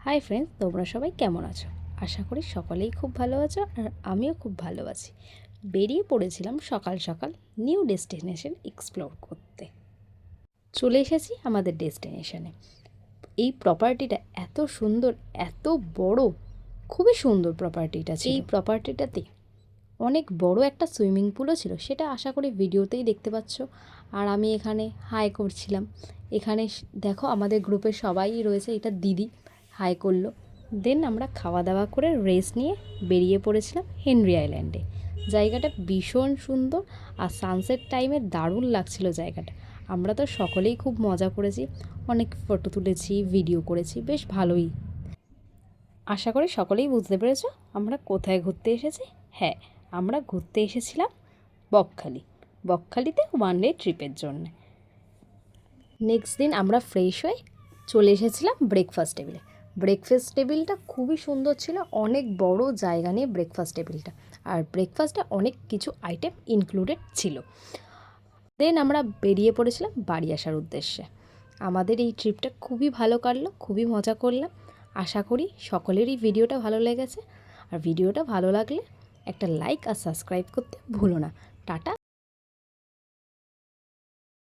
Hi friends, তোমরা সবাই কেমন আছো? আশা করি সকলেই খুব ভালো আছো, আর আমিও খুব ভালো আছি। বেরিয়ে পড়েছিলাম সকাল সকাল নিউ ডেস্টিনেশন এক্সপ্লোর করতে। চলে এসেছি আমাদের ডেস্টিনেশনে। এই প্রপার্টিটা এত সুন্দর, এত বড়, খুবই সুন্দর প্রপার্টিটা ছিল। এই প্রপার্টিটাতে অনেক বড় একটা সুইমিং পুলও ছিল, সেটা আশা করি ভিডিওতেই দেখতে পাচ্ছ। আর আমি এখানে হাই করছিলাম। এখানে দেখো আমাদের গ্রুপের সবাই রয়েছে। এটা দিদি হাই করলো। দেন আমরা খাওয়া দাওয়া করে রেস্ট নিয়ে বেরিয়ে পড়েছিলাম হেনরি আইল্যান্ডে। জায়গাটা ভীষণ সুন্দর, আর সানসেট টাইমে দারুণ লাগছিল জায়গাটা। আমরা তো সকলেই খুব মজা করেছি, অনেক ফটো তুলেছি, ভিডিও করেছি, বেশ ভালোই। আশা করি সকলেই বুঝতে পেরেছো আমরা কোথায় ঘুরতে এসেছি। হ্যাঁ, আমরা ঘুরতে এসেছিলাম বকখালি। বকখালিতে ওয়ান ডে ট্রিপের জন্য। নেক্সট দিন আমরা ফ্রেশ হয়ে চলে এসেছিলাম ব্রেকফাস্ট টেবিলে। ব্রেকফাস্ট টেবিলটা খুবই সুন্দর ছিল, অনেক বড় জায়গা নিয়ে ব্রেকফাস্ট টেবিলটা। আর ব্রেকফাস্টে অনেক কিছু আইটেম ইনক্লুডেড ছিল। দেন আমরা বেরিয়ে পড়েছিলাম বাড়ি আসার উদ্দেশ্যে। আমাদের এই ট্রিপটা খুবই ভালো কাটলো, খুবই মজা করলাম। আশা করি সকলেরই ভিডিওটা ভালো লেগেছে। আর ভিডিওটা ভালো লাগলে একটা লাইক আর সাবস্ক্রাইব করতে ভুলো না। টাটা,